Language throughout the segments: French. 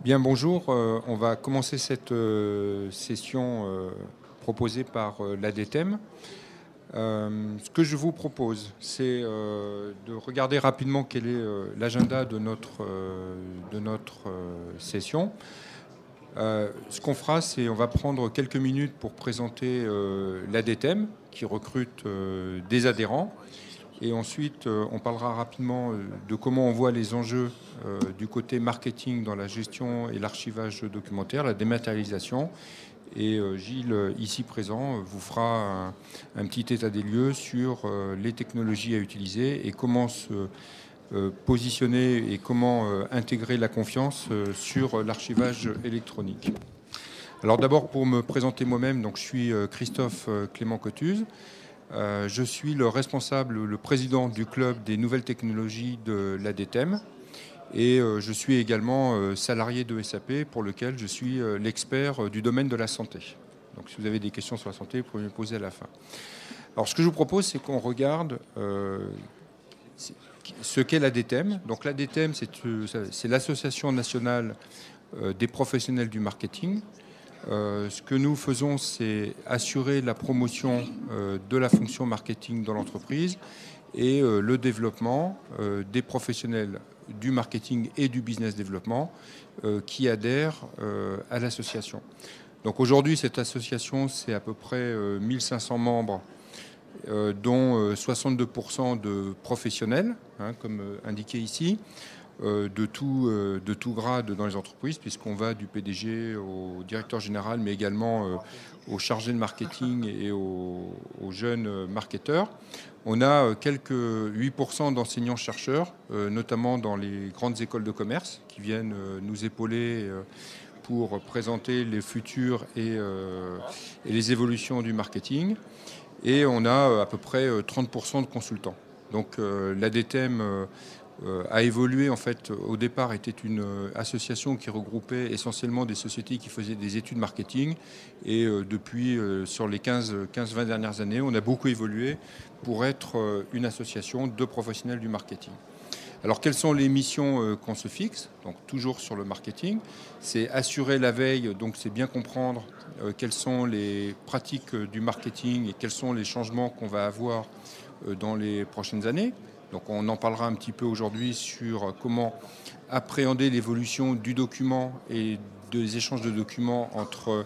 Bien, bonjour. On va commencer cette session proposée par l'ADTEM. Ce que je vous propose, c'est de regarder rapidement quel est l'agenda de notre session. Ce qu'on fera, c'est on va prendre quelques minutes pour présenter l'ADTEM qui recrute des adhérents. Et ensuite, on parlera rapidement de comment on voit les enjeux du côté marketing dans la gestion et l'archivage documentaire, la dématérialisation. Et Gilles, ici présent, vous fera un petit état des lieux sur les technologies à utiliser et comment se positionner et comment intégrer la confiance sur l'archivage électronique. Alors d'abord, pour me présenter moi-même, donc, je suis Christophe Clément Cotuse. Je suis le responsable, le président du club des nouvelles technologies de l'ADTEM et je suis également salarié de SAP pour lequel je suis l'expert du domaine de la santé. Donc si vous avez des questions sur la santé, vous pouvez me poser à la fin. Alors ce que je vous propose, c'est qu'on regarde ce qu'est l'ADTEM. Donc l'ADTEM, c'est l'Association nationale des professionnels du marketing. Ce que nous faisons, c'est assurer la promotion de la fonction marketing dans l'entreprise et le développement des professionnels du marketing et du business développement qui adhèrent à l'association. Donc aujourd'hui, cette association, c'est à peu près 1500 membres, dont 62% de professionnels, comme indiqué ici. De tout grade dans les entreprises, puisqu'on va du PDG au directeur général, mais également aux chargés de marketing et aux jeunes marketeurs. On a quelques 8% d'enseignants-chercheurs, notamment dans les grandes écoles de commerce, qui viennent nous épauler pour présenter les futurs et les évolutions du marketing. Et on a à peu près 30% de consultants. Donc l'ADTEM a évolué. En fait, au départ, était une association qui regroupait essentiellement des sociétés qui faisaient des études marketing. Et depuis, sur les 15-20 dernières années, on a beaucoup évolué pour être une association de professionnels du marketing. Alors, quelles sont les missions qu'on se fixe? Donc, toujours sur le marketing. C'est assurer la veille, donc c'est bien comprendre quelles sont les pratiques du marketing et quels sont les changements qu'on va avoir dans les prochaines années. Donc on en parlera un petit peu aujourd'hui sur comment appréhender l'évolution du document et des échanges de documents entre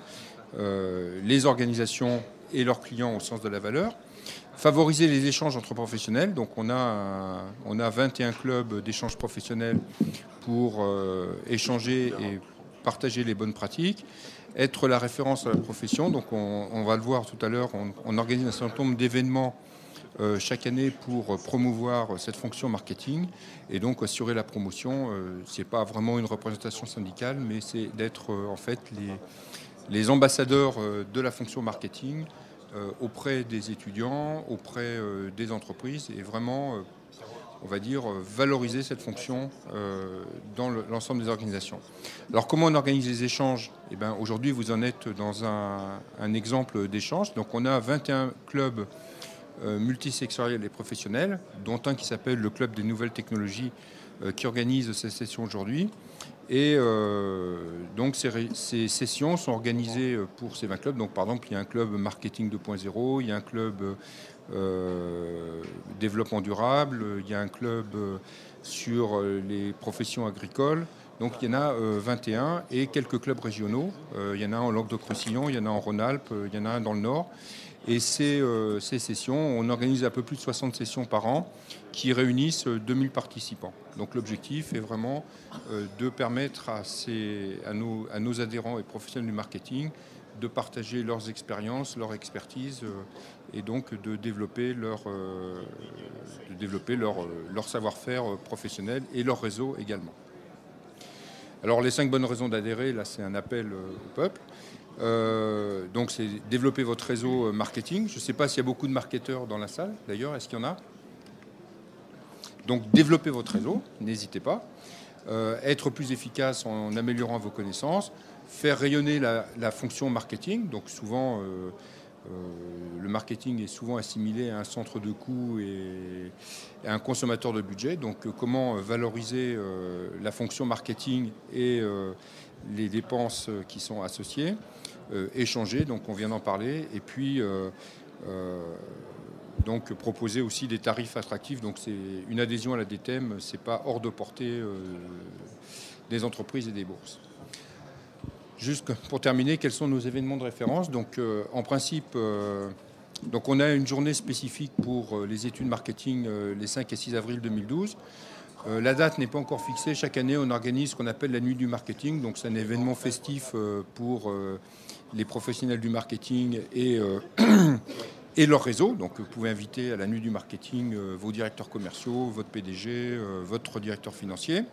les organisations et leurs clients au sens de la valeur. Favoriser les échanges entre professionnels. Donc on a 21 clubs d'échanges professionnels pour échanger et partager les bonnes pratiques. Être la référence à la profession. Donc on va le voir tout à l'heure, on organise un certain nombre d'événements chaque année pour promouvoir cette fonction marketing et donc assurer la promotion. Ce n'est pas vraiment une représentation syndicale, mais c'est d'être en fait les ambassadeurs de la fonction marketing auprès des étudiants, auprès des entreprises et vraiment, on va dire, valoriser cette fonction dans l'ensemble des organisations. Alors comment on organise les échanges? Eh bien, aujourd'hui, vous en êtes dans un exemple d'échange. Donc on a 21 clubs multisectoriels et professionnels, dont un qui s'appelle le Club des nouvelles technologies qui organise ces sessions aujourd'hui. Et donc ces sessions sont organisées pour ces 20 clubs. Donc par exemple, il y a un club marketing 2.0, il y a un club développement durable, il y a un club sur les professions agricoles. Donc il y en a 21 et quelques clubs régionaux. Il y en a un en Languedoc-Roussillon, il y en a en Rhône-Alpes, il y en a un dans le Nord. Et ces sessions, on organise un peu plus de 60 sessions par an qui réunissent 2000 participants. Donc l'objectif est vraiment de permettre à nos adhérents et professionnels du marketing de partager leurs expériences, leur expertise et donc de développer leur savoir-faire professionnel et leur réseau également. Alors les 5 bonnes raisons d'adhérer, là c'est un appel au peuple. Donc c'est développer votre réseau marketing. Je ne sais pas s'il y a beaucoup de marketeurs dans la salle, d'ailleurs, est-ce qu'il y en a? Donc développer votre réseau, n'hésitez pas. Être plus efficace en améliorant vos connaissances. Faire rayonner la fonction marketing. Donc souvent, Le marketing est souvent assimilé à un centre de coûts et à un consommateur de budget. Donc comment valoriser la fonction marketing et les dépenses qui sont associées, échanger, donc on vient d'en parler, et puis donc proposer aussi des tarifs attractifs. Donc c'est une adhésion à la DTEM, c'est pas hors de portée des entreprises et des bourses. Juste pour terminer, quels sont nos événements de référence? Donc en principe, donc on a une journée spécifique pour les études marketing les 5 et 6 avril 2012. La date n'est pas encore fixée. Chaque année, on organise ce qu'on appelle la nuit du marketing. Donc c'est un événement festif pour les professionnels du marketing et leur réseau. Donc vous pouvez inviter à la nuit du marketing vos directeurs commerciaux, votre PDG, votre directeur financier.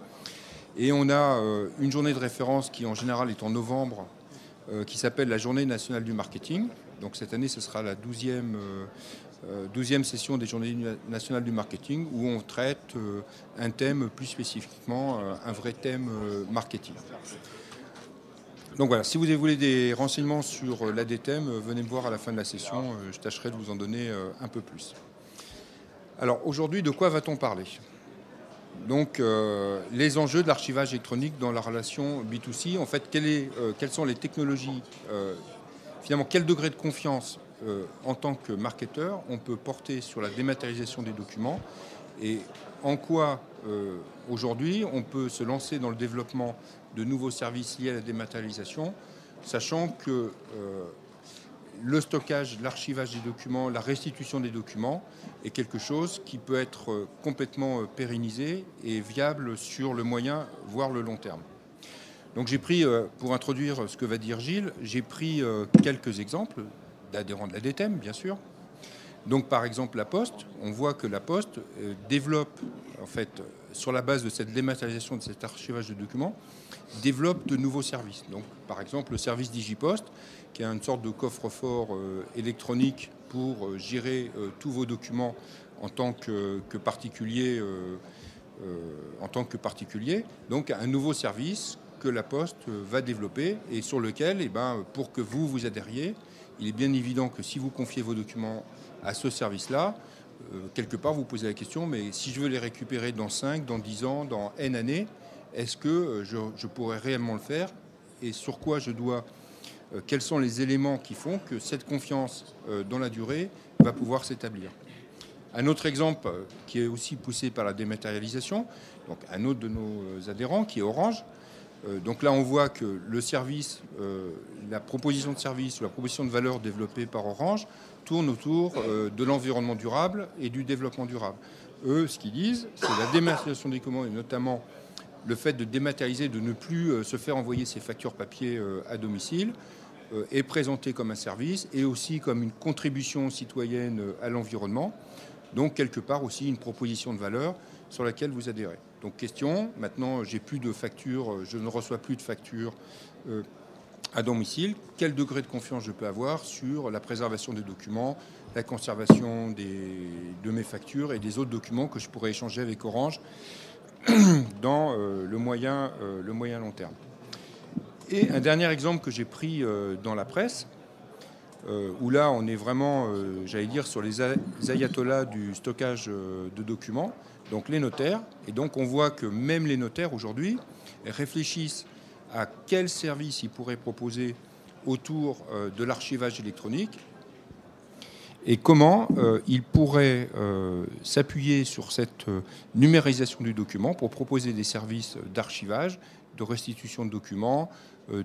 Et on a une journée de référence qui en général est en novembre, qui s'appelle la Journée nationale du marketing. Donc cette année, ce sera la 12e session des Journées nationales du marketing, où on traite un thème plus spécifiquement, un vrai thème marketing. Donc voilà, si vous voulez des renseignements sur la DTEM, venez me voir à la fin de la session, je tâcherai de vous en donner un peu plus. Alors aujourd'hui, de quoi va-t-on parler ? Donc, les enjeux de l'archivage électronique dans la relation B2C, en fait, quelles sont les technologies, finalement, quel degré de confiance en tant que marketeur on peut porter sur la dématérialisation des documents et en quoi, aujourd'hui, on peut se lancer dans le développement de nouveaux services liés à la dématérialisation, sachant que le stockage, l'archivage des documents, la restitution des documents est quelque chose qui peut être complètement pérennisé et viable sur le moyen, voire le long terme. Donc j'ai pris, pour introduire ce que va dire Gilles, j'ai pris quelques exemples d'adhérents de la DTEM, bien sûr. Donc par exemple la Poste, on voit que la Poste développe, en fait, sur la base de cette dématérialisation, de cet archivage de documents, développe de nouveaux services. Donc par exemple le service DigiPost, qui est une sorte de coffre-fort électronique pour gérer tous vos documents en tant que particulier. Donc un nouveau service que la Poste va développer et sur lequel, pour que vous adhériez, il est bien évident que si vous confiez vos documents à ce service-là, quelque part vous posez la question, mais si je veux les récupérer dans 5, dans 10 ans, dans N années, est-ce que je pourrais réellement le faire et sur quoi je dois, quels sont les éléments qui font que cette confiance dans la durée va pouvoir s'établir. Un autre exemple qui est aussi poussé par la dématérialisation, donc un autre de nos adhérents qui est Orange. Donc là, on voit que le service, la proposition de service ou la proposition de valeur développée par Orange tourne autour de l'environnement durable et du développement durable. Eux, ce qu'ils disent, c'est la dématérialisation des documents et notamment le fait de dématérialiser, de ne plus se faire envoyer ses factures papier à domicile, est présenté comme un service et aussi comme une contribution citoyenne à l'environnement. Donc, quelque part aussi une proposition de valeur sur laquelle vous adhérez. Donc, question, maintenant, j'ai plus de factures, je ne reçois plus de factures à domicile. Quel degré de confiance je peux avoir sur la préservation des documents, la conservation de mes factures et des autres documents que je pourrais échanger avec Orange dans le moyen long terme. Et un dernier exemple que j'ai pris dans la presse, où là on est vraiment, j'allais dire, sur les ayatollahs du stockage de documents, donc les notaires. Et donc on voit que même les notaires aujourd'hui réfléchissent à quel service ils pourraient proposer autour de l'archivage électronique et comment ils pourraient s'appuyer sur cette numérisation du document pour proposer des services d'archivage, de restitution de documents,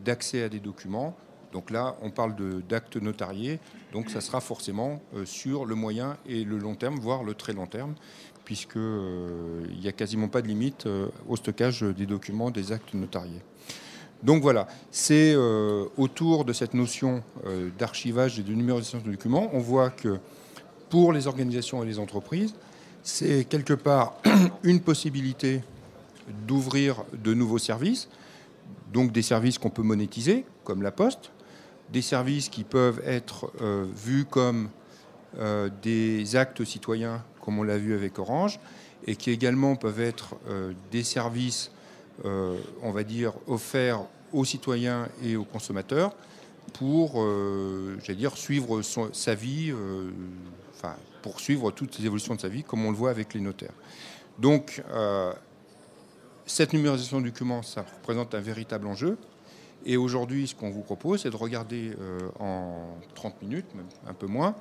d'accès à des documents. Donc là, on parle d'actes notariés, donc ça sera forcément sur le moyen et le long terme, voire le très long terme, puisqu'il n'y a quasiment pas de limite au stockage des documents, des actes notariés. Donc voilà, c'est autour de cette notion d'archivage et de numérisation de documents, on voit que pour les organisations et les entreprises, c'est quelque part une possibilité d'ouvrir de nouveaux services, donc des services qu'on peut monétiser, comme la Poste, des services qui peuvent être vus comme des actes citoyens, comme on l'a vu avec Orange, et qui également peuvent être des services, on va dire, offerts aux citoyens et aux consommateurs, pour, j'allais dire, suivre sa vie, pour suivre toutes les évolutions de sa vie, comme on le voit avec les notaires. Donc, cette numérisation du document, ça représente un véritable enjeu. Et aujourd'hui, ce qu'on vous propose, c'est de regarder en 30 minutes, même un peu moins,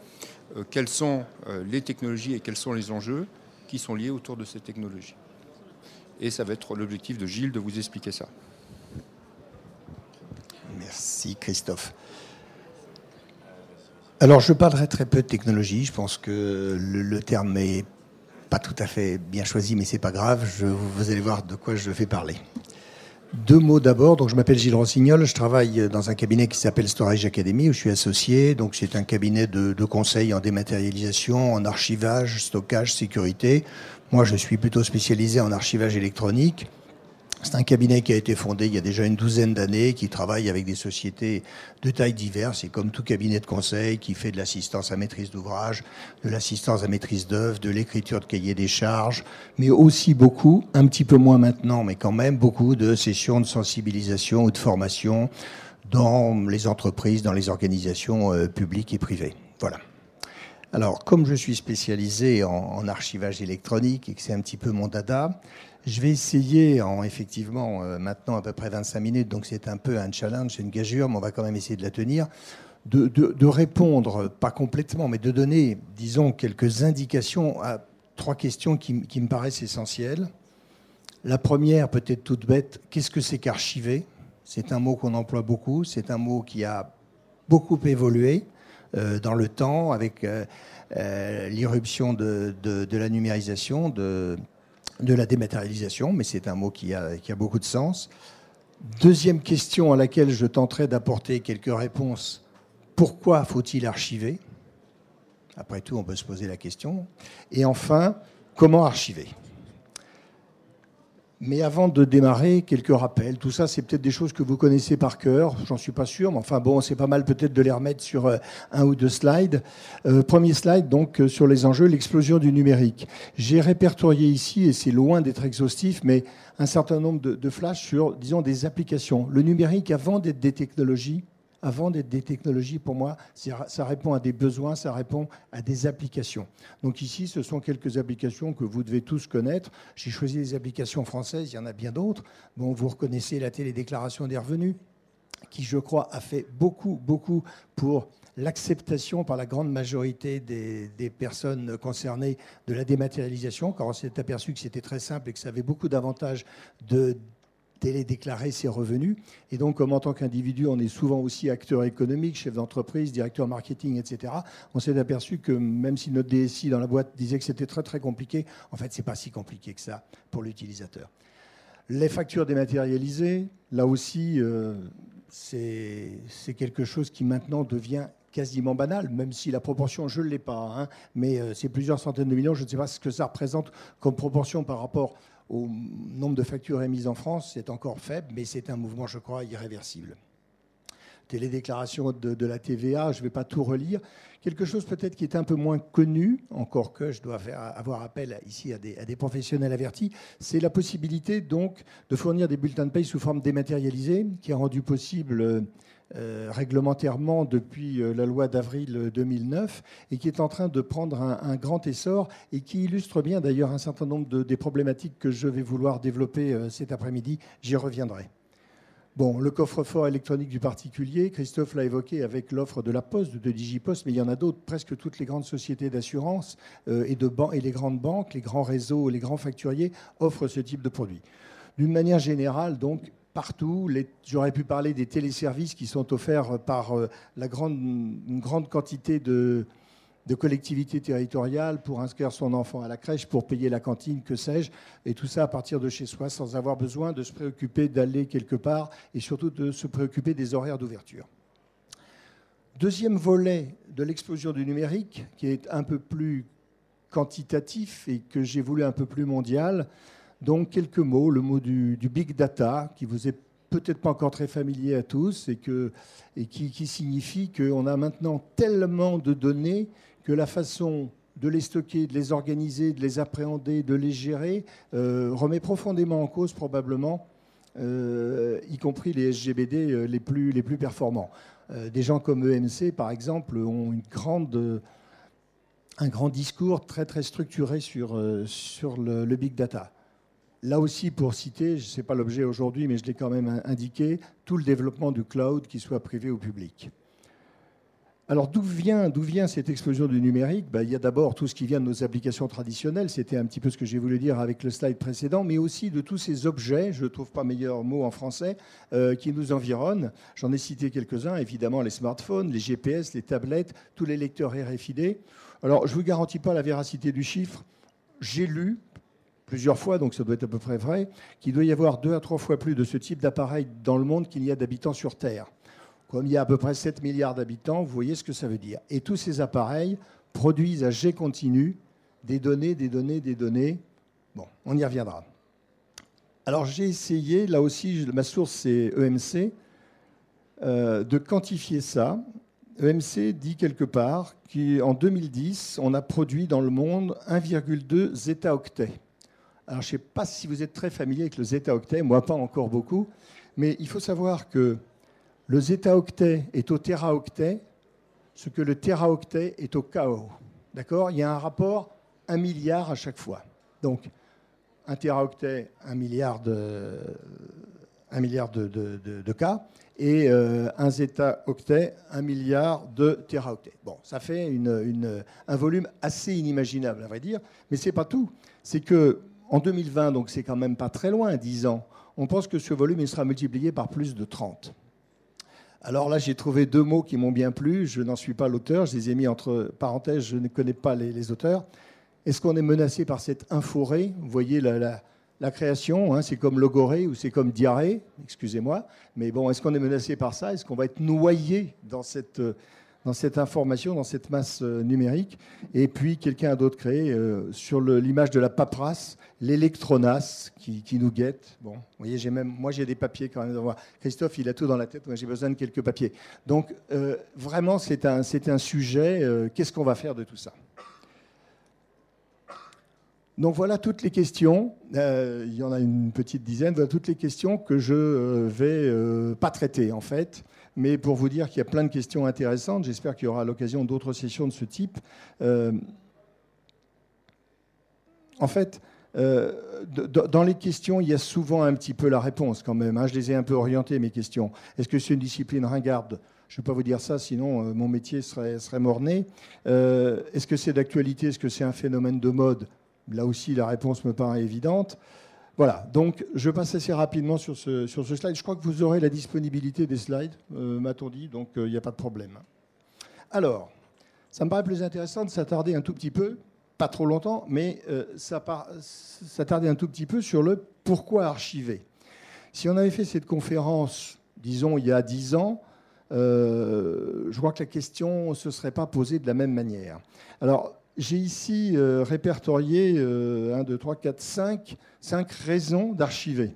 quelles sont les technologies et quels sont les enjeux qui sont liés autour de ces technologies. Et ça va être l'objectif de Gilles de vous expliquer ça. Merci Christophe. Alors je parlerai très peu de technologie, je pense que le terme n'est pas tout à fait bien choisi, mais c'est pas grave, vous allez voir de quoi je vais parler. 2 mots d'abord, donc je m'appelle Gilles Rossignol, je travaille dans un cabinet qui s'appelle Storage Academy où je suis associé, donc c'est un cabinet de conseil en dématérialisation, en archivage, stockage, sécurité. Moi je suis plutôt spécialisé en archivage électronique. C'est un cabinet qui a été fondé il y a déjà une douzaine d'années, qui travaille avec des sociétés de tailles diverses, et comme tout cabinet de conseil, qui fait de l'assistance à maîtrise d'ouvrage, de l'assistance à maîtrise d'œuvre, de l'écriture de cahier des charges, mais aussi beaucoup, un petit peu moins maintenant, mais quand même beaucoup de sessions de sensibilisation ou de formation dans les entreprises, dans les organisations publiques et privées. Voilà. Alors, comme je suis spécialisé en archivage électronique et que c'est un petit peu mon dada, je vais essayer effectivement, maintenant à peu près 25 minutes, donc c'est un peu un challenge, c'est une gageure, mais on va quand même essayer de la tenir, de répondre, pas complètement, mais de donner, disons, quelques indications à 3 questions qui me paraissent essentielles. La première, peut-être toute bête, qu'est-ce que c'est qu'archiver ? C'est un mot qu'on emploie beaucoup, c'est un mot qui a beaucoup évolué dans le temps avec l'irruption de la numérisation, de la dématérialisation, mais c'est un mot qui a beaucoup de sens. Deuxième question à laquelle je tenterai d'apporter quelques réponses. Pourquoi faut-il archiver ? Après tout, on peut se poser la question. Et enfin, comment archiver ? Mais avant de démarrer, quelques rappels. Tout ça, c'est peut-être des choses que vous connaissez par cœur, j'en suis pas sûr, mais enfin bon, c'est pas mal peut-être de les remettre sur 1 ou 2 slides. Premier slide, donc, sur les enjeux, l'explosion du numérique. J'ai répertorié ici, et c'est loin d'être exhaustif, mais un certain nombre de flashs sur, disons, des applications. Le numérique, avant d'être des technologies, pour moi, ça répond à des besoins, ça répond à des applications. Donc ici, ce sont quelques applications que vous devez tous connaître. J'ai choisi des applications françaises, il y en a bien d'autres. Bon, vous reconnaissez la télédéclaration des revenus, qui, je crois, a fait beaucoup pour l'acceptation par la grande majorité des personnes concernées de la dématérialisation, car on s'est aperçu que c'était très simple et que ça avait beaucoup d'avantages de télédéclarer ses revenus. Et donc, comme en tant qu'individu, on est souvent aussi acteur économique, chef d'entreprise, directeur marketing, etc., on s'est aperçu que même si notre DSI dans la boîte disait que c'était très compliqué, en fait, c'est pas si compliqué que ça pour l'utilisateur. Les factures dématérialisées, là aussi, c'est quelque chose qui maintenant devient quasiment banal, même si la proportion, je ne l'ai pas, hein, mais c'est plusieurs centaines de millions. Je ne sais pas ce que ça représente comme proportion par rapport au nombre de factures émises en France. C'est encore faible, mais c'est un mouvement, je crois, irréversible. Télédéclaration de la TVA, je ne vais pas tout relire. Quelque chose peut-être qui est un peu moins connu, encore que je dois avoir appel ici à des professionnels avertis, c'est la possibilité donc de fournir des bulletins de paye sous forme dématérialisée, qui est rendu possible réglementairement depuis la loi d'avril 2009 et qui est en train de prendre un grand essor et qui illustre bien d'ailleurs un certain nombre des problématiques que je vais vouloir développer cet après-midi. J'y reviendrai. Bon, le coffre-fort électronique du particulier, Christophe l'a évoqué avec l'offre de la Poste, de Digipost, mais il y en a d'autres. Presque toutes les grandes sociétés d'assurance et les grandes banques, les grands réseaux, les grands facturiers offrent ce type de produit. D'une manière générale, donc, partout, j'aurais pu parler des téléservices qui sont offerts par une grande quantité de collectivités territoriales pour inscrire son enfant à la crèche, pour payer la cantine, que sais-je, et tout ça à partir de chez soi, sans avoir besoin de se préoccuper d'aller quelque part et surtout de se préoccuper des horaires d'ouverture. Deuxième volet de l'explosion du numérique, qui est un peu plus quantitatif et que j'ai voulu un peu plus mondial. Donc quelques mots, le mot du big data, qui vous est peut-être pas encore très familier à tous et qui signifie qu'on a maintenant tellement de données que la façon de les stocker, de les organiser, de les appréhender, de les gérer, remet profondément en cause probablement, y compris les SGBD les plus performants. Des gens comme EMC, par exemple, ont un grand discours très, très structuré sur le big data. Là aussi, pour citer, ce n'est pas l'objet aujourd'hui, mais je l'ai quand même indiqué, tout le développement du cloud, qu'il soit privé ou public. Alors, d'où vient cette explosion du numérique? Il y a d'abord tout ce qui vient de nos applications traditionnelles, c'était un petit peu ce que j'ai voulu dire avec le slide précédent, mais aussi de tous ces objets, je ne trouve pas meilleur mot en français, qui nous environnent. J'en ai cité quelques-uns, évidemment les smartphones, les GPS, les tablettes, tous les lecteurs RFID. Alors, je ne vous garantis pas la véracité du chiffre. J'ai lu plusieurs fois, donc ça doit être à peu près vrai, qu'il doit y avoir 2 à 3 fois plus de ce type d'appareil dans le monde qu'il y a d'habitants sur Terre. Comme il y a à peu près 7 milliards d'habitants, vous voyez ce que ça veut dire. Et tous ces appareils produisent à jet continu des données. Bon, on y reviendra. Alors j'ai essayé, là aussi, ma source c'est EMC, de quantifier ça. EMC dit quelque part qu'en 2010, on a produit dans le monde 1,2 zeta-octets. Alors je ne sais pas si vous êtes très familier avec le zeta-octet, moi pas encore beaucoup, mais il faut savoir que le zeta-octet est au téraoctet, ce que le téraoctet est au KO. D'accord? Il y a un rapport 1 milliard à chaque fois. Donc, un téraoctet, 1 milliard de K, et un zeta-octet, 1 milliard de téraoctets. Bon, ça fait un volume assez inimaginable, à vrai dire, mais ce n'est pas tout. C'est qu'en 2020, donc c'est quand même pas très loin, 10 ans, on pense que ce volume il sera multiplié par plus de 30. Alors là, j'ai trouvé 2 mots qui m'ont bien plu. Je n'en suis pas l'auteur. Je les ai mis entre parenthèses. Je ne connais pas les auteurs. Est-ce qu'on est menacé par cette inforée? Vous voyez la création, hein, c'est comme logorée ou c'est comme diarrhée. Excusez-moi. Mais bon, est-ce qu'on est menacé par ça? Est-ce qu'on va être noyé dans cette information, dans cette masse numérique? Et puis, quelqu'un d'autre créé sur l'image de la paperasse, l'électronas qui nous guette. Bon, vous voyez, moi j'ai des papiers quand même. Christophe, il a tout dans la tête. Moi, j'ai besoin de quelques papiers. Donc, vraiment, c'est un sujet. Qu'est-ce qu'on va faire de tout ça? Donc voilà toutes les questions, il y en a une petite dizaine, voilà toutes les questions que je vais pas traiter en fait, mais pour vous dire qu'il y a plein de questions intéressantes, j'espère qu'il y aura à l'occasion d'autres sessions de ce type. En fait, dans les questions, il y a souvent un petit peu la réponse quand même, hein. Je les ai un peu orientées, mes questions. Est-ce que c'est une discipline ringarde? Je ne vais pas vous dire ça, sinon mon métier serait mort-né. Est-ce que c'est d'actualité? Est-ce que c'est un phénomène de mode? Là aussi, la réponse me paraît évidente. Voilà, donc je passe assez rapidement sur ce slide. Je crois que vous aurez la disponibilité des slides, m'a-t-on dit, donc il n'y a pas de problème. Alors, ça me paraît plus intéressant de s'attarder un tout petit peu, pas trop longtemps, mais s'attarder un tout petit peu sur le pourquoi archiver. Si on avait fait cette conférence, disons, il y a 10 ans, je crois que la question ne se serait pas posée de la même manière. Alors, j'ai ici répertorié 1, 2, 3, 4, 5 raisons d'archiver.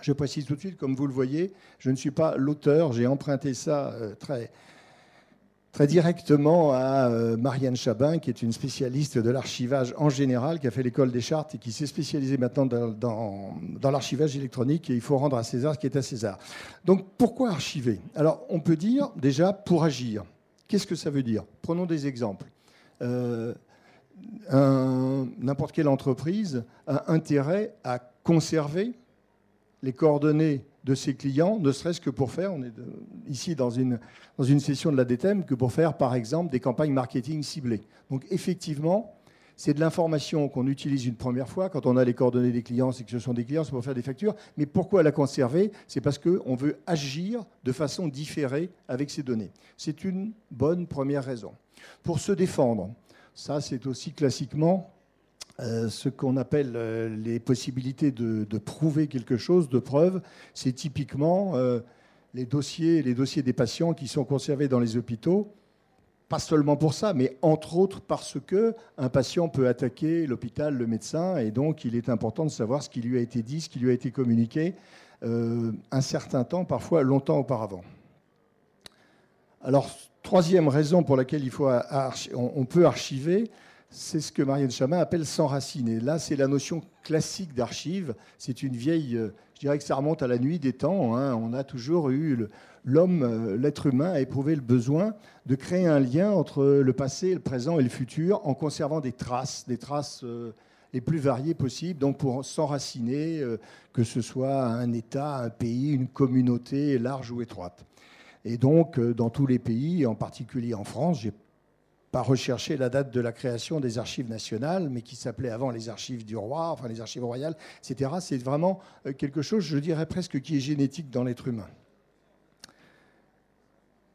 Je précise tout de suite, comme vous le voyez, je ne suis pas l'auteur, j'ai emprunté ça très directement à Marianne Chabin, qui est une spécialiste de l'archivage en général, qui a fait l'école des chartes et qui s'est spécialisée maintenant dans l'archivage électronique, et il faut rendre à César ce qui est à César. Donc pourquoi archiver? Alors on peut dire déjà pour agir. Qu'est-ce que ça veut dire? Prenons des exemples. N'importe quelle entreprise a intérêt à conserver les coordonnées de ses clients, ne serait-ce que pour faire, on est ici dans une session de la DTEM, que pour faire par exemple des campagnes marketing ciblées. Donc effectivement, c'est de l'information qu'on utilise une première fois. Quand on a les coordonnées des clients, c'est que ce sont des clients, c'est pour faire des factures. Mais pourquoi la conserver? C'est parce qu'on veut agir de façon différée avec ces données. C'est une bonne première raison. Pour se défendre, ça c'est aussi classiquement ce qu'on appelle les possibilités de prouver quelque chose, de preuve. C'est typiquement les dossiers des patients qui sont conservés dans les hôpitaux. Pas seulement pour ça, mais entre autres parce qu'un patient peut attaquer l'hôpital, le médecin, et donc il est important de savoir ce qui lui a été dit, ce qui lui a été communiqué un certain temps, parfois longtemps auparavant. Alors, troisième raison pour laquelle on peut archiver, c'est ce que Marianne Chamin appelle s'enraciner. Là, c'est la notion classique d'archive. C'est une vieille, je dirais que ça remonte à la nuit des temps. Hein. On a toujours eu, l'homme, l'être humain a éprouvé le besoin de créer un lien entre le passé, le présent et le futur en conservant des traces les plus variées possibles, donc pour s'enraciner, que ce soit un État, un pays, une communauté large ou étroite. Et donc, dans tous les pays, en particulier en France, j'ai pas recherché la date de la création des archives nationales, mais qui s'appelait avant les archives du roi, enfin les archives royales, etc. C'est vraiment quelque chose, je dirais presque, qui est génétique dans l'être humain.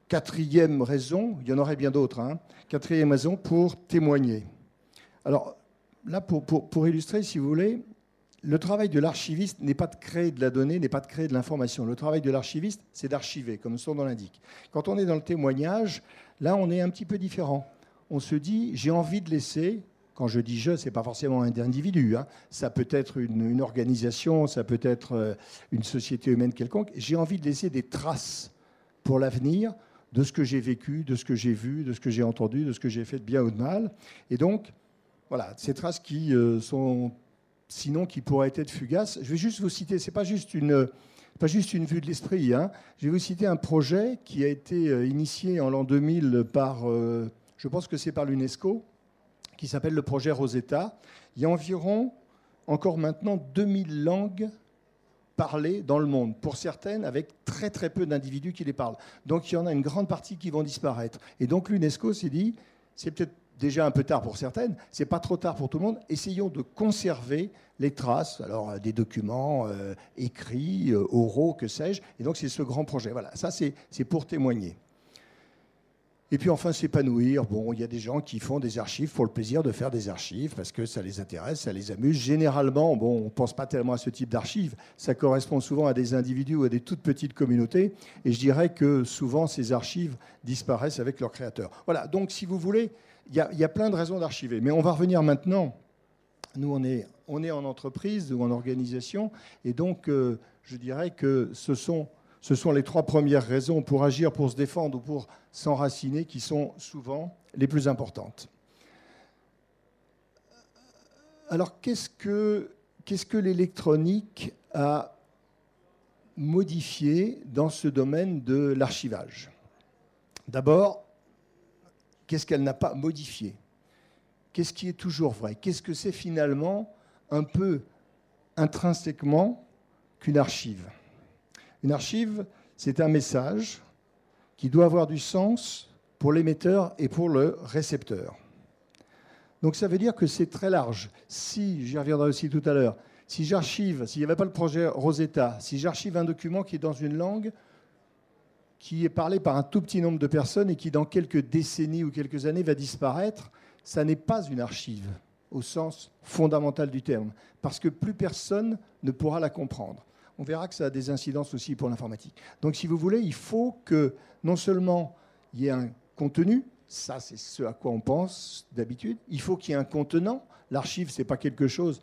Quatrième raison, il y en aurait bien d'autres, hein, quatrième raison pour témoigner. Alors là, pour illustrer, si vous voulez, le travail de l'archiviste n'est pas de créer de la donnée, n'est pas de créer de l'information. Le travail de l'archiviste, c'est d'archiver, comme son nom l'indique. Quand on est dans le témoignage, là, on est un petit peu différent. On se dit, j'ai envie de laisser, quand je dis je, ce n'est pas forcément un individu, hein. Ça peut être une organisation, ça peut être une société humaine quelconque, j'ai envie de laisser des traces pour l'avenir de ce que j'ai vécu, de ce que j'ai vu, de ce que j'ai entendu, de ce que j'ai fait de bien ou de mal. Et donc, voilà, ces traces qui sont, sinon, qui pourraient être fugaces. Je vais juste vous citer, ce n'est pas juste une vue de l'esprit, hein. Je vais vous citer un projet qui a été initié en l'an 2000 par... je pense que c'est par l'UNESCO, qui s'appelle le projet Rosetta. Il y a environ, encore maintenant, 2000 langues parlées dans le monde, pour certaines avec très très peu d'individus qui les parlent. Donc il y en a une grande partie qui vont disparaître. Et donc l'UNESCO s'est dit, c'est peut-être déjà un peu tard pour certaines, c'est pas trop tard pour tout le monde, essayons de conserver les traces, alors des documents écrits, oraux, que sais-je. Et donc c'est ce grand projet. Voilà, ça c'est pour témoigner. Et puis enfin s'épanouir. Bon, il y a des gens qui font des archives pour le plaisir de faire des archives, parce que ça les intéresse, ça les amuse. Généralement, bon, on ne pense pas tellement à ce type d'archives. Ça correspond souvent à des individus ou à des toutes petites communautés. Et je dirais que souvent, ces archives disparaissent avec leurs créateurs. Voilà, donc si vous voulez, il y a plein de raisons d'archiver. Mais on va revenir maintenant. Nous, on est en entreprise ou en organisation. Et donc, je dirais que ce sont les trois premières raisons pour agir, pour se défendre ou pour s'enraciner qui sont souvent les plus importantes. Alors, qu'est-ce que l'électronique a modifié dans ce domaine de l'archivage? D'abord, qu'est-ce qu'elle n'a pas modifié? Qu'est-ce qui est toujours vrai? Qu'est-ce que c'est finalement un peu intrinsèquement qu'une archive? Une archive, c'est un message qui doit avoir du sens pour l'émetteur et pour le récepteur. Donc ça veut dire que c'est très large. Si, j'y reviendrai aussi tout à l'heure, si j'archive, s'il n'y avait pas le projet Rosetta, si j'archive un document qui est dans une langue qui est parlée par un tout petit nombre de personnes et qui dans quelques décennies ou quelques années va disparaître, ça n'est pas une archive au sens fondamental du terme, parce que plus personne ne pourra la comprendre. On verra que ça a des incidences aussi pour l'informatique. Donc, si vous voulez, il faut que non seulement il y ait un contenu, ça c'est ce à quoi on pense d'habitude, il faut qu'il y ait un contenant. L'archive, ce n'est pas quelque chose,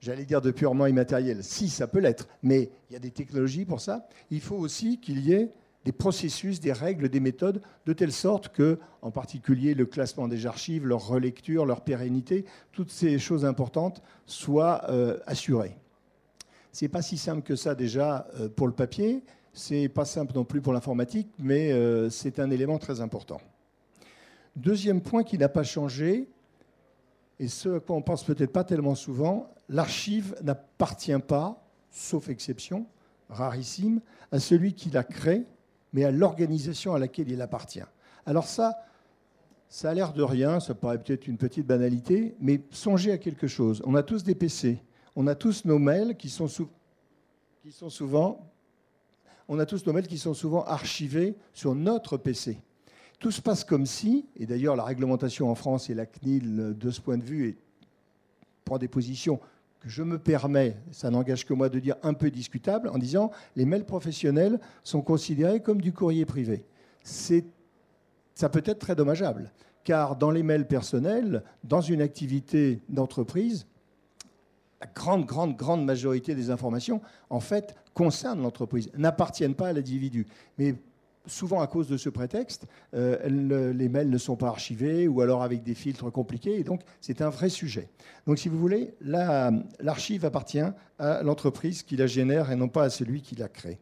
j'allais dire, de purement immatériel. Si, ça peut l'être, mais il y a des technologies pour ça. Il faut aussi qu'il y ait des processus, des règles, des méthodes, de telle sorte que, en particulier, le classement des archives, leur relecture, leur pérennité, toutes ces choses importantes soient assurées. C'est pas si simple que ça déjà pour le papier, c'est pas simple non plus pour l'informatique, mais c'est un élément très important. Deuxième point qui n'a pas changé, et ce à quoi on pense peut-être pas tellement souvent, l'archive n'appartient pas, sauf exception, rarissime, à celui qui la crée, mais à l'organisation à laquelle il appartient. Alors ça a l'air de rien, ça paraît peut-être une petite banalité, mais songez à quelque chose. On a tous des PC. On a tous nos mails qui sont souvent archivés sur notre PC. Tout se passe comme si, et d'ailleurs la réglementation en France et la CNIL de ce point de vue prend des positions que je me permets, ça n'engage que moi de dire un peu discutable, en disant les mails professionnels sont considérés comme du courrier privé. Ça peut être très dommageable, car dans les mails personnels, dans une activité d'entreprise, la grande majorité des informations, en fait, concernent l'entreprise, n'appartiennent pas à l'individu. Mais souvent à cause de ce prétexte, les mails ne sont pas archivés ou alors avec des filtres compliqués. Et donc, c'est un vrai sujet. Donc, si vous voulez, l'archive appartient à l'entreprise qui la génère et non pas à celui qui la crée.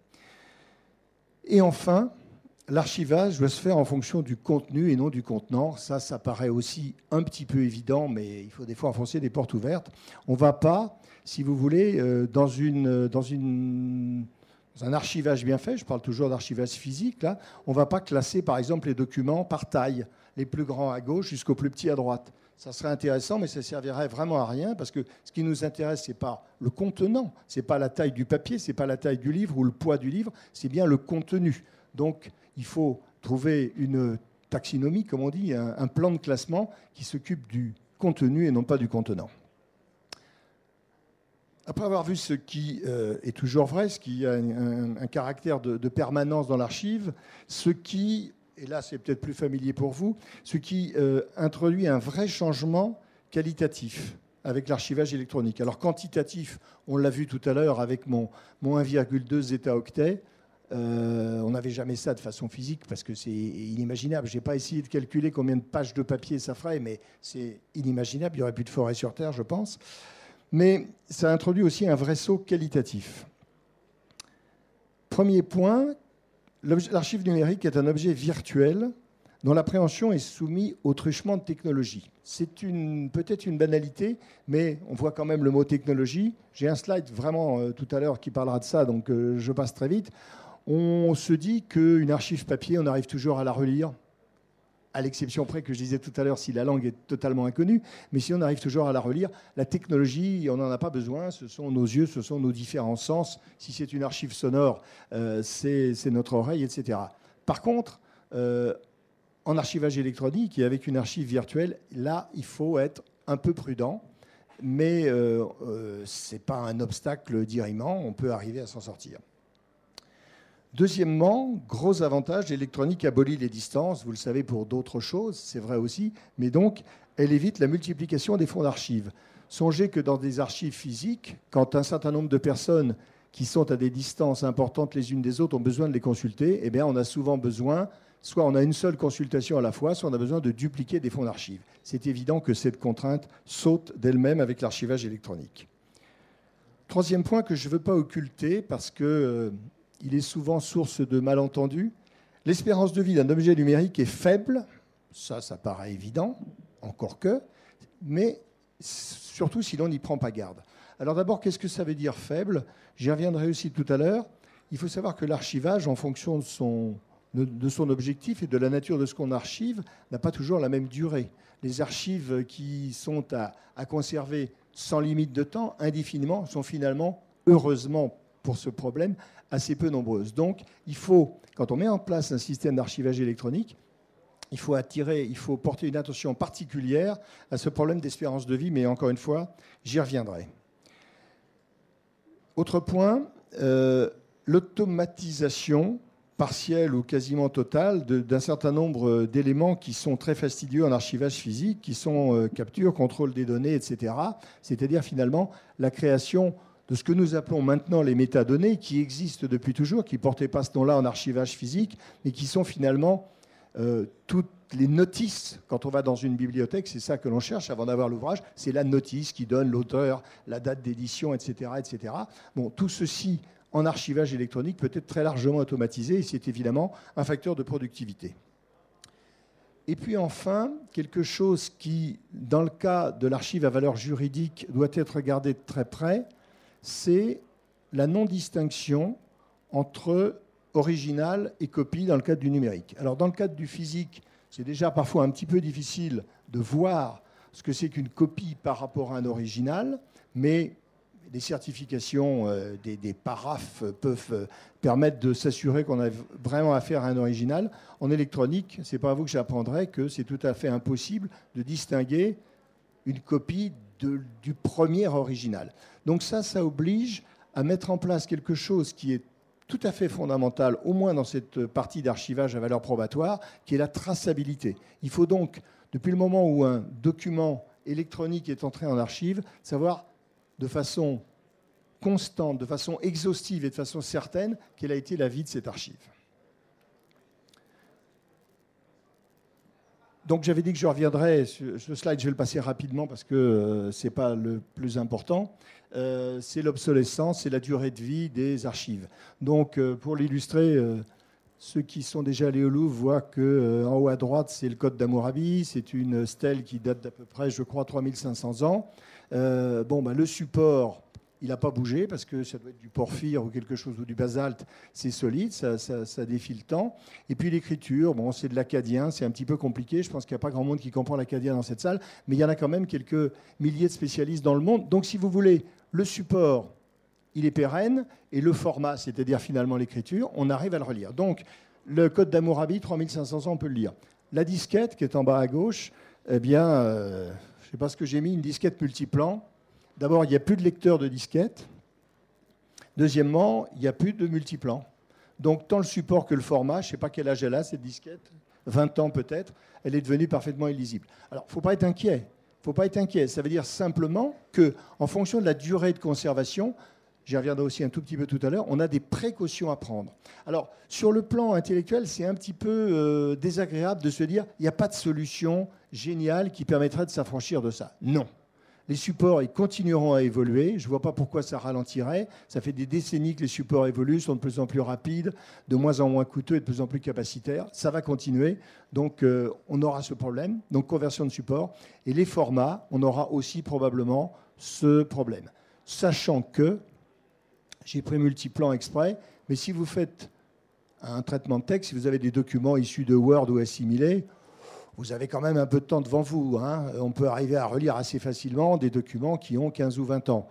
Et enfin, l'archivage doit se faire en fonction du contenu et non du contenant. Ça paraît aussi un petit peu évident, mais il faut des fois enfoncer des portes ouvertes. On ne va pas, si vous voulez, dans un archivage bien fait, je parle toujours d'archivage physique, là, on ne va pas classer, par exemple, les documents par taille, les plus grands à gauche jusqu'aux plus petits à droite. Ça serait intéressant, mais ça ne servirait vraiment à rien, parce que ce qui nous intéresse, ce n'est pas le contenant, ce n'est pas la taille du papier, ce n'est pas la taille du livre ou le poids du livre, c'est bien le contenu. Donc, il faut trouver une taxinomie, comme on dit, un plan de classement qui s'occupe du contenu et non pas du contenant. Après avoir vu ce qui est toujours vrai, ce qui a un caractère de permanence dans l'archive, ce qui, et là c'est peut-être plus familier pour vous, ce qui introduit un vrai changement qualitatif avec l'archivage électronique. Alors quantitatif, on l'a vu tout à l'heure avec mon 1,2 zeta-octet. On n'avait jamais ça de façon physique parce que c'est inimaginable. Je n'ai pas essayé de calculer combien de pages de papier ça ferait, mais c'est inimaginable. Il n'y aurait plus de forêt sur Terre, je pense. Mais ça introduit aussi un vrai saut qualitatif. Premier point, l'archive numérique est un objet virtuel dont l'appréhension est soumise au truchement de technologie. C'est peut-être une banalité, mais on voit quand même le mot technologie. J'ai un slide vraiment tout à l'heure qui parlera de ça, donc je passe très vite. On se dit qu'une archive papier, on arrive toujours à la relire, à l'exception près que je disais tout à l'heure, si la langue est totalement inconnue, mais si on arrive toujours à la relire, la technologie, on n'en a pas besoin, ce sont nos yeux, ce sont nos différents sens. Si c'est une archive sonore, c'est notre oreille, etc. Par contre, en archivage électronique et avec une archive virtuelle, là, il faut être un peu prudent, mais ce n'est pas un obstacle dirimant, on peut arriver à s'en sortir. Deuxièmement, gros avantage, l'électronique abolit les distances, vous le savez pour d'autres choses, c'est vrai aussi, mais donc elle évite la multiplication des fonds d'archives. Songez que dans des archives physiques, quand un certain nombre de personnes qui sont à des distances importantes les unes des autres ont besoin de les consulter, eh bien on a souvent besoin, soit on a une seule consultation à la fois, soit on a besoin de dupliquer des fonds d'archives. C'est évident que cette contrainte saute d'elle-même avec l'archivage électronique. Troisième point que je ne veux pas occulter parce que il est souvent source de malentendus. L'espérance de vie d'un objet numérique est faible, ça paraît évident, encore que, mais surtout si l'on n'y prend pas garde. Alors d'abord, qu'est-ce que ça veut dire faible? J'y reviendrai aussi tout à l'heure. Il faut savoir que l'archivage, en fonction de son objectif et de la nature de ce qu'on archive, n'a pas toujours la même durée. Les archives qui sont à conserver sans limite de temps, indéfiniment, sont finalement, heureusement pour ce problème, assez peu nombreuses. Donc, il faut, quand on met en place un système d'archivage électronique, il faut porter une attention particulière à ce problème d'espérance de vie, mais encore une fois, j'y reviendrai. Autre point, l'automatisation partielle ou quasiment totale d'un certain nombre d'éléments qui sont très fastidieux en archivage physique, qui sont capture, contrôle des données, etc. C'est-à-dire finalement la création de ce que nous appelons maintenant les métadonnées, qui existent depuis toujours, qui ne portaient pas ce nom-là en archivage physique, mais qui sont finalement toutes les notices. Quand on va dans une bibliothèque, c'est ça que l'on cherche avant d'avoir l'ouvrage, c'est la notice qui donne l'auteur, la date d'édition, etc., etc. Bon, tout ceci en archivage électronique peut être très largement automatisé, et c'est évidemment un facteur de productivité. Et puis enfin, quelque chose qui, dans le cas de l'archive à valeur juridique, doit être regardé de très près, c'est la non-distinction entre original et copie dans le cadre du numérique. Alors dans le cadre du physique, c'est déjà parfois un petit peu difficile de voir ce que c'est qu'une copie par rapport à un original, mais des certifications, des paraphes peuvent permettre de s'assurer qu'on a vraiment affaire à un original. En électronique, ce n'est pas à vous que j'apprendrai que c'est tout à fait impossible de distinguer une copie du premier original. Donc ça oblige à mettre en place quelque chose qui est tout à fait fondamental, au moins dans cette partie d'archivage à valeur probatoire, qui est la traçabilité. Il faut donc, depuis le moment où un document électronique est entré en archive, savoir de façon constante, de façon exhaustive et de façon certaine quelle a été la vie de cette archive. Donc j'avais dit que je reviendrais sur ce slide, je vais le passer rapidement parce que ce n'est pas le plus important. C'est l'obsolescence, c'est la durée de vie des archives. Donc pour l'illustrer, ceux qui sont déjà allés au Louvre voient qu'en haut à droite, c'est le Code d'Hammurabi. C'est une stèle qui date d'à peu près, je crois, 3500 ans. Le support, il n'a pas bougé parce que ça doit être du porphyre ou quelque chose, ou du basalte. C'est solide, ça défie le temps. Et puis l'écriture, c'est de l'akkadien, c'est un petit peu compliqué. Je pense qu'il n'y a pas grand monde qui comprend l'akkadien dans cette salle. Mais il y en a quand même quelques milliers de spécialistes dans le monde. Donc si vous voulez, le support, il est pérenne, et le format, c'est-à-dire finalement l'écriture, on arrive à le relire. Donc, le Code d'Hammurabi, 3500 ans, on peut le lire. La disquette, qui est en bas à gauche, eh bien, je ne sais pas ce que j'ai mis, une disquette multiplan. D'abord, il n'y a plus de lecteur de disquette. Deuxièmement, il n'y a plus de multiplan. Donc, tant le support que le format, je ne sais pas quel âge elle a, cette disquette, 20 ans peut-être, elle est devenue parfaitement illisible. Alors, il ne faut pas être inquiet. Il ne faut pas être inquiet. Ça veut dire simplement qu'en fonction de la durée de conservation, j'y reviendrai aussi un tout petit peu tout à l'heure, on a des précautions à prendre. Alors, sur le plan intellectuel, c'est un petit peu désagréable de se dire il n'y a pas de solution géniale qui permettrait de s'affranchir de ça. Non. Les supports, ils continueront à évoluer. Je ne vois pas pourquoi ça ralentirait. Ça fait des décennies que les supports évoluent, sont de plus en plus rapides, de moins en moins coûteux et de plus en plus capacitaires. Ça va continuer. Donc, on aura ce problème. Donc, conversion de support. Et les formats, on aura aussi probablement ce problème. Sachant que, j'ai pris multiplan exprès, mais si vous faites un traitement de texte, si vous avez des documents issus de Word ou assimilés, vous avez quand même un peu de temps devant vous. On peut arriver à relire assez facilement des documents qui ont 15 ou 20 ans.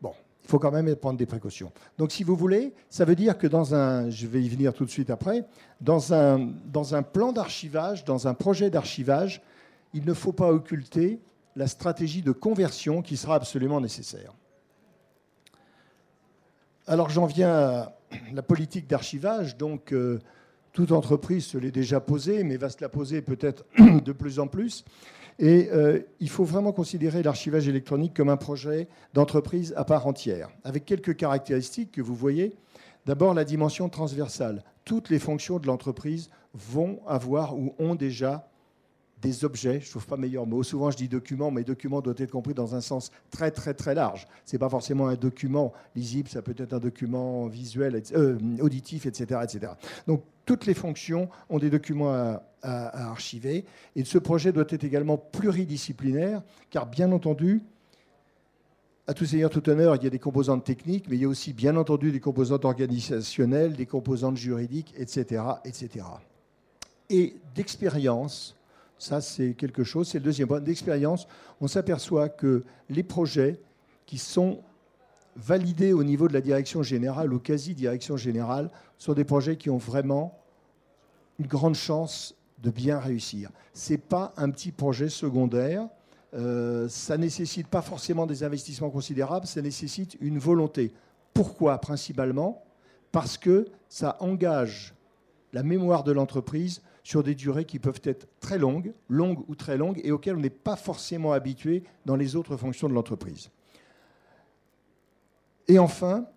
Bon, il faut quand même prendre des précautions. Donc, si vous voulez, ça veut dire que je vais y venir tout de suite après, dans un plan d'archivage, dans un projet d'archivage, il ne faut pas occulter la stratégie de conversion qui sera absolument nécessaire. Alors, j'en viens à la politique d'archivage. Donc, toute entreprise se l'est déjà posée, mais va se la poser peut-être de plus en plus. Et il faut vraiment considérer l'archivage électronique comme un projet d'entreprise à part entière, avec quelques caractéristiques que vous voyez. D'abord, la dimension transversale. Toutes les fonctions de l'entreprise vont avoir ou ont déjà des objets, je ne trouve pas meilleur mot. Souvent, je dis document, mais document doit être compris dans un sens très, très, très large. Ce n'est pas forcément un document lisible, ça peut être un document visuel, auditif, etc., etc. Donc, toutes les fonctions ont des documents à archiver. Et ce projet doit être également pluridisciplinaire, car bien entendu, à tout seigneur, tout honneur, il y a des composantes techniques, mais il y a aussi, bien entendu, des composantes organisationnelles, des composantes juridiques, etc., etc. Et d'expérience, ça, c'est quelque chose, c'est le deuxième point d'expérience. On s'aperçoit que les projets qui sont validés au niveau de la direction générale ou quasi-direction générale sont des projets qui ont vraiment une grande chance de bien réussir. Ce n'est pas un petit projet secondaire. Ça ne nécessite pas forcément des investissements considérables, ça nécessite une volonté. Pourquoi principalement? Parce que ça engage la mémoire de l'entreprise sur des durées qui peuvent être très longues ou très longues, et auxquelles on n'est pas forcément habitué dans les autres fonctions de l'entreprise. Et enfin,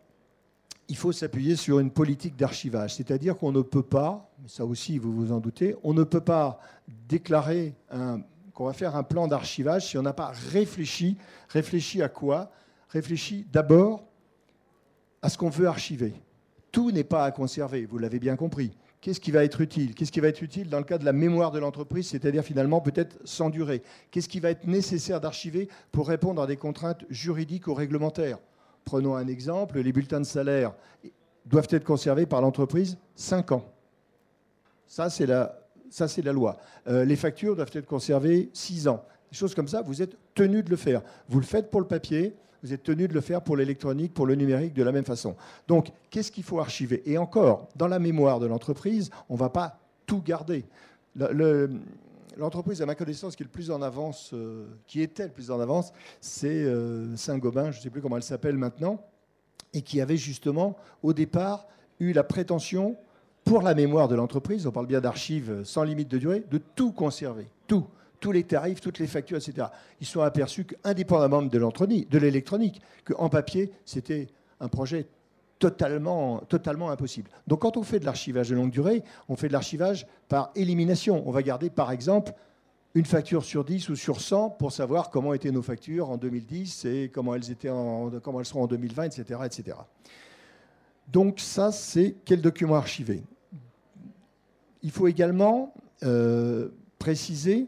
il faut s'appuyer sur une politique d'archivage, c'est-à-dire qu'on ne peut pas, ça aussi vous vous en doutez, on ne peut pas déclarer qu'on va faire un plan d'archivage si on n'a pas réfléchi. Réfléchi à quoi? Réfléchi d'abord à ce qu'on veut archiver. Tout n'est pas à conserver, vous l'avez bien compris. Qu'est-ce qui va être utile? Qu'est-ce qui va être utile dans le cas de la mémoire de l'entreprise, c'est-à-dire finalement peut-être sans durée? Qu'est-ce qui va être nécessaire d'archiver pour répondre à des contraintes juridiques ou réglementaires? Prenons un exemple, les bulletins de salaire doivent être conservés par l'entreprise 5 ans. Ça, c'est la loi. Les factures doivent être conservées 6 ans. Des choses comme ça, vous êtes tenu de le faire. Vous le faites pour le papier, vous êtes tenu de le faire pour l'électronique, pour le numérique, de la même façon. Donc, qu'est-ce qu'il faut archiver? Et encore, dans la mémoire de l'entreprise, on ne va pas tout garder. L'entreprise, à ma connaissance, qui est le plus en avance, qui était le plus en avance, c'est Saint-Gobain, je ne sais plus comment elle s'appelle maintenant, et qui avait justement, au départ, eu la prétention, pour la mémoire de l'entreprise, on parle bien d'archives sans limite de durée, de tout conserver, tout. Tous les tarifs, toutes les factures, etc. Ils sont aperçus qu'indépendamment de l'électronique, qu'en papier, c'était un projet totalement impossible. Donc quand on fait de l'archivage de longue durée, on fait de l'archivage par élimination. On va garder, par exemple, une facture sur 10 ou sur 100 pour savoir comment étaient nos factures en 2010 et comment elles seront en 2020, etc., etc. Donc ça, c'est quel document archiver. Il faut également préciser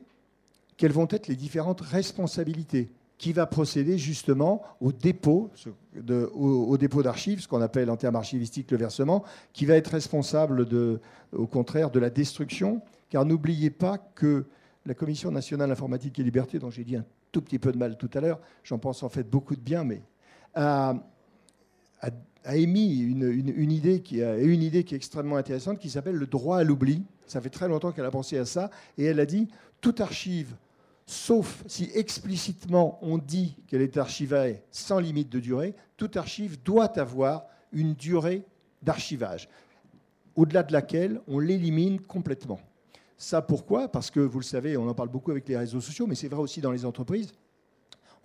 quelles vont être les différentes responsabilités. Qui va procéder justement au dépôt d'archives, ce qu'on appelle en termes archivistiques le versement, qui va être responsable, au contraire, de la destruction. Car n'oubliez pas que la Commission nationale informatique et liberté, dont j'ai dit un tout petit peu de mal tout à l'heure, j'en pense en fait beaucoup de bien, mais a émis une idée qui est extrêmement intéressante, qui s'appelle le droit à l'oubli. Ça fait très longtemps qu'elle a pensé à ça, et elle a dit toute archive, sauf si explicitement on dit qu'elle est archivée sans limite de durée, toute archive doit avoir une durée d'archivage, au-delà de laquelle on l'élimine complètement. Ça pourquoi? Parce que, vous le savez, on en parle beaucoup avec les réseaux sociaux, mais c'est vrai aussi dans les entreprises.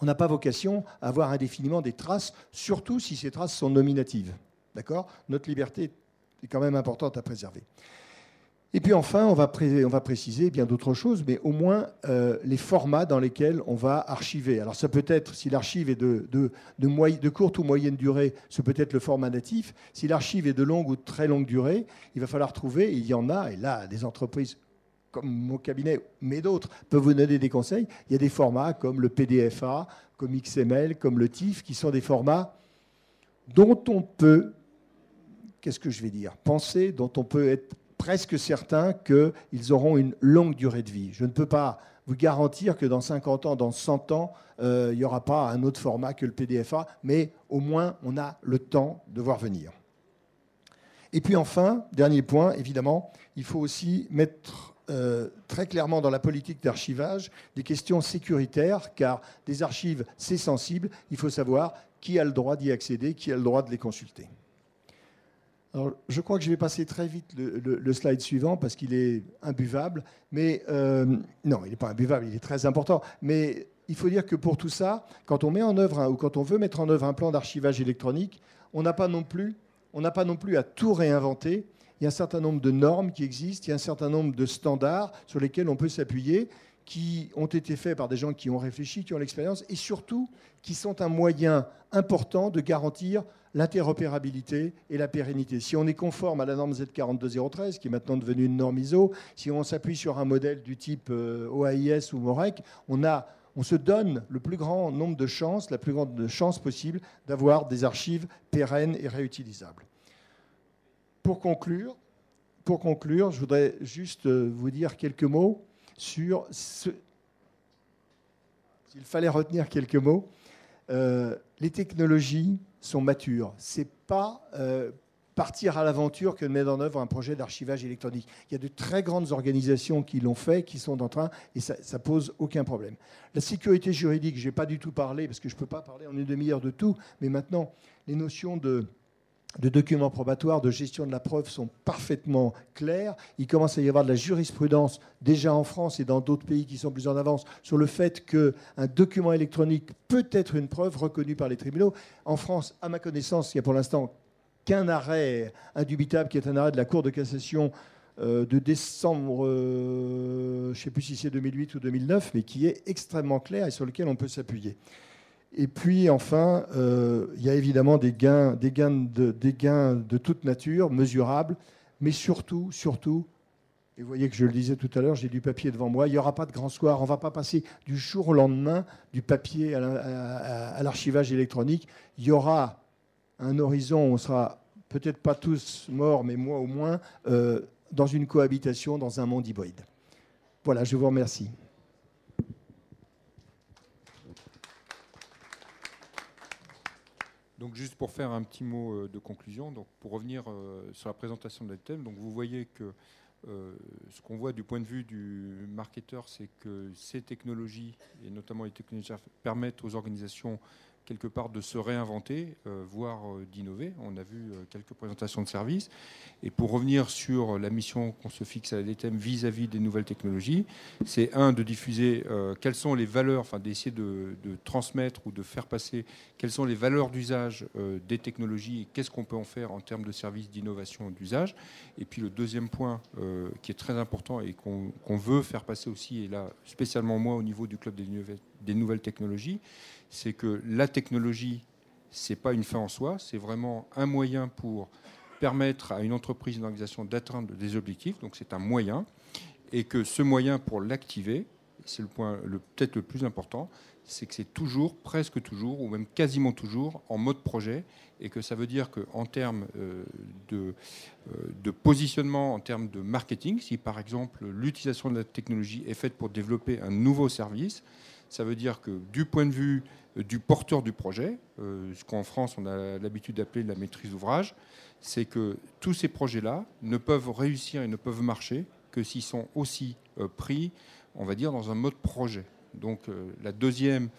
On n'a pas vocation à avoir indéfiniment des traces, surtout si ces traces sont nominatives. D'accord? Notre liberté est quand même importante à préserver. Et puis enfin, on va préciser bien d'autres choses, mais au moins les formats dans lesquels on va archiver. Alors ça peut être, si l'archive est de courte ou moyenne durée, ce peut être le format natif. Si l'archive est de longue ou de très longue durée, il va falloir trouver, et il y en a, et là, des entreprises comme mon cabinet, mais d'autres, peuvent vous donner des conseils. Il y a des formats comme le PDFA, comme XML, comme le TIFF, qui sont des formats dont on peut, qu'est-ce que je vais dire, penser, dont on peut être presque certain qu'ils auront une longue durée de vie. Je ne peux pas vous garantir que dans 50 ans, dans 100 ans, il n'y aura pas un autre format que le PDFA, mais au moins, on a le temps de voir venir. Et puis enfin, dernier point, évidemment, il faut aussi mettre très clairement dans la politique d'archivage des questions sécuritaires, car des archives, c'est sensible. Il faut savoir qui a le droit d'y accéder, qui a le droit de les consulter. Alors, je crois que je vais passer très vite le slide suivant parce qu'il est imbuvable. Mais non, il n'est pas imbuvable, il est très important. Mais il faut dire que pour tout ça, quand on met en œuvre ou quand on veut mettre en œuvre un plan d'archivage électronique, on n'a pas non plus à tout réinventer. Il y a un certain nombre de normes qui existent, il y a un certain nombre de standards sur lesquels on peut s'appuyer, qui ont été faits par des gens qui ont réfléchi, qui ont l'expérience, et surtout qui sont un moyen important de garantir l'interopérabilité et la pérennité. Si on est conforme à la norme Z42013, qui est maintenant devenue une norme ISO, si on s'appuie sur un modèle du type OAIS ou MOREC, on se donne le plus grand nombre de chances, la plus grande chance possible d'avoir des archives pérennes et réutilisables. Pour conclure, je voudrais juste vous dire quelques mots sur ce... S'il fallait retenir quelques mots, les technologies sont matures. Ce n'est pas partir à l'aventure que de mettre en œuvre un projet d'archivage électronique. Il y a de très grandes organisations qui l'ont fait, qui sont en train, et ça ne pose aucun problème. La sécurité juridique, je n'ai pas du tout parlé, parce que je ne peux pas parler en une demi-heure de tout, mais maintenant, les notions de documents probatoires, de gestion de la preuve sont parfaitement clairs. Il commence à y avoir de la jurisprudence, déjà en France et dans d'autres pays qui sont plus en avance, sur le fait qu'un document électronique peut être une preuve reconnue par les tribunaux. En France, à ma connaissance, il n'y a pour l'instant qu'un arrêt indubitable, qui est un arrêt de la Cour de cassation de décembre, je ne sais plus si c'est 2008 ou 2009, mais qui est extrêmement clair et sur lequel on peut s'appuyer. Et puis enfin, il y a évidemment des gains de toute nature, mesurables, mais surtout, et vous voyez que je le disais tout à l'heure, j'ai du papier devant moi, il n'y aura pas de grand soir, on ne va pas passer du jour au lendemain du papier à l'archivage électronique. Il y aura un horizon, on sera peut-être pas tous morts, mais moi au moins, dans une cohabitation, dans un monde hybride. Voilà, je vous remercie. Donc juste pour faire un petit mot de conclusion, donc pour revenir sur la présentation de la thème, donc vous voyez que ce qu'on voit du point de vue du marketeur, c'est que ces technologies, et notamment les technologies, permettent aux organisations quelque part de se réinventer, voire d'innover. On a vu quelques présentations de services. Et pour revenir sur la mission qu'on se fixe à la DTM vis-à-vis des nouvelles technologies, c'est de diffuser quelles sont les valeurs, enfin d'essayer de transmettre ou de faire passer quelles sont les valeurs d'usage des technologies et qu'est-ce qu'on peut en faire en termes de services d'innovation d'usage. Et puis le deuxième point qui est très important et qu'on veut faire passer aussi, et là spécialement moi au niveau du club des nouvelles technologies, c'est que la technologie, ce n'est pas une fin en soi, c'est vraiment un moyen pour permettre à une entreprise, une organisation d'atteindre des objectifs, donc c'est un moyen, et que ce moyen, pour l'activer, c'est le point peut-être le plus important, c'est que c'est toujours, presque toujours, ou même quasiment toujours, en mode projet, et que ça veut dire qu'en termes de positionnement, en termes de marketing, si par exemple l'utilisation de la technologie est faite pour développer un nouveau service, ça veut dire que du point de vue du porteur du projet, ce qu'en France on a l'habitude d'appeler la maîtrise d'ouvrage, c'est que tous ces projets-là ne peuvent réussir et ne peuvent marcher que s'ils sont aussi pris, on va dire, dans un mode projet. Donc la deuxième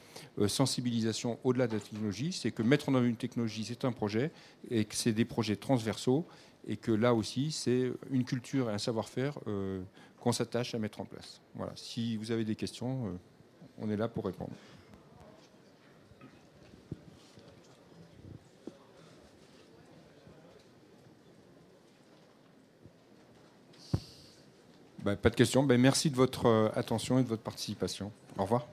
sensibilisation au-delà de la technologie, c'est que mettre en œuvre une technologie, c'est un projet, et que c'est des projets transversaux, et que là aussi, c'est une culture et un savoir-faire qu'on s'attache à mettre en place. Voilà. Si vous avez des questions, on est là pour répondre. Pas de questions. Merci de votre attention et de votre participation. Au revoir.